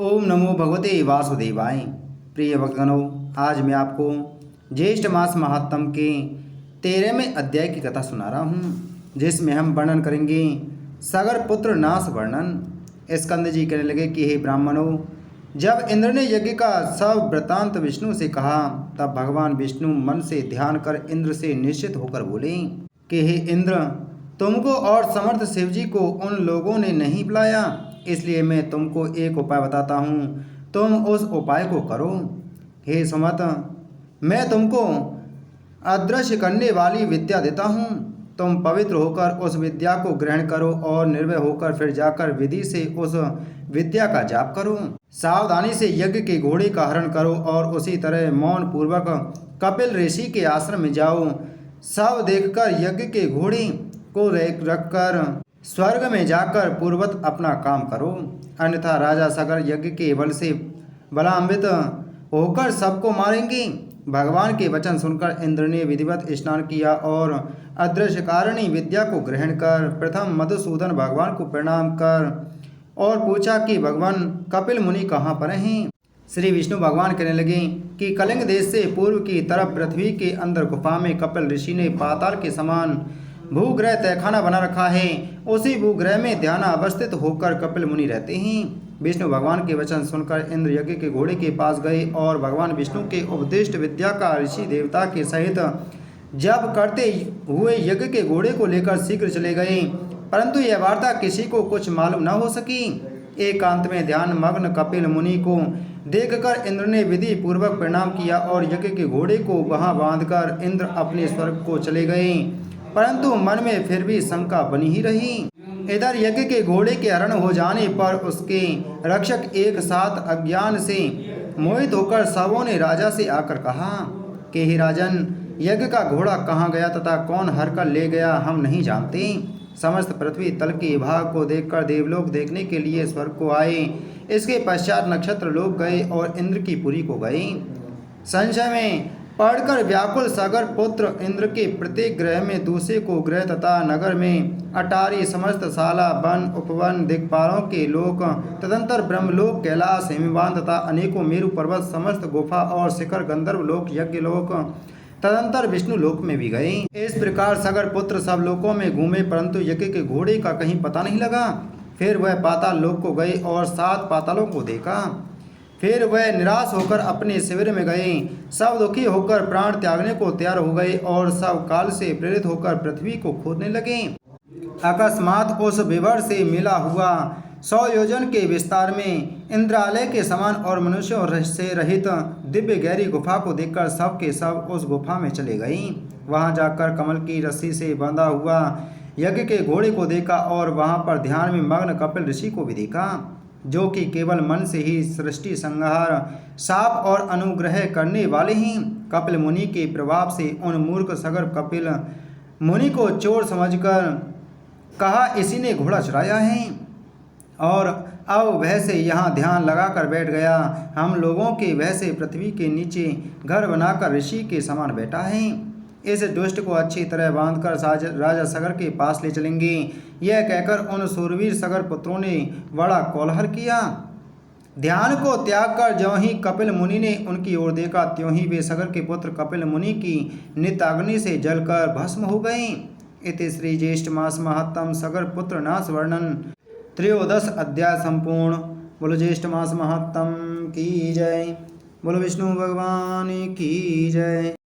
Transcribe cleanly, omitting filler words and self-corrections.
ओम नमो भगवते वासुदेवाय। प्रिय भक्तगणों, आज मैं आपको ज्येष्ठ मास महात्म के 13वें अध्याय की कथा सुना रहा हूँ, जिसमें हम वर्णन करेंगे सगर पुत्र नाश वर्णन। स्कंद जी कहने लगे कि हे ब्राह्मणों, जब इंद्र ने यज्ञ का सब वृत्तांत विष्णु से कहा, तब भगवान विष्णु मन से ध्यान कर इंद्र से निश्चित होकर बोले कि हे इंद्र, तुमको और समर्थ शिवजी को उन लोगों ने नहीं बुलाया, इसलिए मैं तुमको एक उपाय बताता हूँ, तुम उस उपाय को करो। हे सुमत, मैं तुमको अदृश्य करने वाली विद्या देता हूँ। तुम पवित्र होकर उस विद्या को ग्रहण करो और निर्भय होकर फिर जाकर विधि से उस विद्या का जाप करो। सावधानी से यज्ञ के घोड़े का हरण करो और उसी तरह मौन पूर्वक कपिल ऋषि के आश्रम में जाओ। सब देखकर यज्ञ के घोड़े को रखकर स्वर्ग में जाकर पूर्वत अपना काम करो, अन्यथा राजा सगर यज्ञ के बल से बलान्वित होकर सबको मारेंगे। भगवान के वचन सुनकर इंद्र ने विधिवत स्नान किया और अदृश्यकारिणी विद्या को ग्रहण कर प्रथम मधुसूदन भगवान को प्रणाम कर और पूछा कि भगवान कपिल मुनि कहाँ पर हैं। श्री विष्णु भगवान कहने लगे कि कलिंग देश से पूर्व की तरफ पृथ्वी के अंदर गुफा में कपिल ऋषि ने पाताल के समान भूग्रह तहखाना बना रखा है। उसी भूग्रह में ध्यान अवस्थित होकर कपिल मुनि रहते हैं। विष्णु भगवान के वचन सुनकर इंद्र यज्ञ के घोड़े के पास गए और भगवान विष्णु के उपदिष्ट विद्या का ऋषि देवता के सहित जब करते हुए यज्ञ के घोड़े को लेकर शीघ्र चले गए, परंतु यह वार्ता किसी को कुछ मालूम न हो सकी। एकांत में ध्यान मग्न कपिल मुनि को देखकर इंद्र ने विधि पूर्वक प्रणाम किया और यज्ञ के घोड़े को वहां बांधकर इंद्र अपने स्वर्ग को चले गए, परंतु मन में फिर भी शंका बनी ही रही। इधर यज्ञ के घोड़े के हरण हो जाने पर उसके रक्षक एक साथ अज्ञान से मोहित होकर सबों ने राजा से आकर कहा कि हे राजन, यज्ञ का घोड़ा कहाँ गया तथा कौन हर कर ले गया, हम नहीं जानते। समस्त पृथ्वी तल के भाग को देखकर देवलोक देखने के लिए स्वर्ग को आए। इसके पश्चात नक्षत्र लोग गए और इंद्र की पुरी को गए। संशय में पढ़कर व्याकुल सागर पुत्र इंद्र के प्रत्येक ग्रह में दूसरे को ग्रह तथा नगर में अटारी समस्त शाला वन उपवन दिक्पालों के लोक, तदंतर ब्रह्मलोक कैलाश हिमवान तथा अनेकों मेरु पर्वत समस्त गुफा और शिखर गंधर्व लोक यज्ञ लोक, तदंतर विष्णु लोक में भी गए। इस प्रकार सागर पुत्र सब लोकों में घूमे, परंतु यज्ञ के घोड़े का कहीं पता नहीं लगा। फिर वह पाताल लोक को गए और 7 पातालों को देखा। फिर वह निराश होकर अपने शिविर में गए। सब दुखी होकर प्राण त्यागने को तैयार हो गए और सब काल से प्रेरित होकर पृथ्वी को खोदने लगे। अकस्मात उस विवर से मिला हुआ 100 योजन के विस्तार में इंद्रालय के समान और मनुष्यों से रहित दिव्य गहरी गुफा को देखकर सब के सब उस गुफा में चले गई। वहां जाकर कमल की रस्सी से बंधा हुआ यज्ञ के घोड़े को देखा और वहां पर ध्यान में मग्न कपिल ऋषि को भी देखा, जो कि केवल मन से ही सृष्टि संहार शाप और अनुग्रह करने वाले हैं। कपिल मुनि के प्रभाव से उन मूर्ख सगर कपिल मुनि को चोर समझकर कहा, इसी ने घोड़ा चुराया है और अब वह से यहाँ ध्यान लगाकर बैठ गया। हम लोगों के वह से पृथ्वी के नीचे घर बनाकर ऋषि के समान बैठा है। इस दुष्ट को अच्छी तरह बांधकर राजा सगर के पास ले चलेंगे। यह कहकर उन सूरवीर सगर पुत्रों ने बड़ा कोलाहल किया। ध्यान को त्याग कर ज्यों ही कपिल मुनि ने उनकी ओर देखा, त्यों ही वे सगर के पुत्र कपिल मुनि की नित्याग्नि से जलकर भस्म हो गए। इति श्री ज्येष्ठ मास महात्म सगर पुत्र नाश वर्णन 13 अध्याय संपूर्ण। बोलो ज्येष्ठ मास महात्म की जय। बोलो विष्णु भगवान की जय।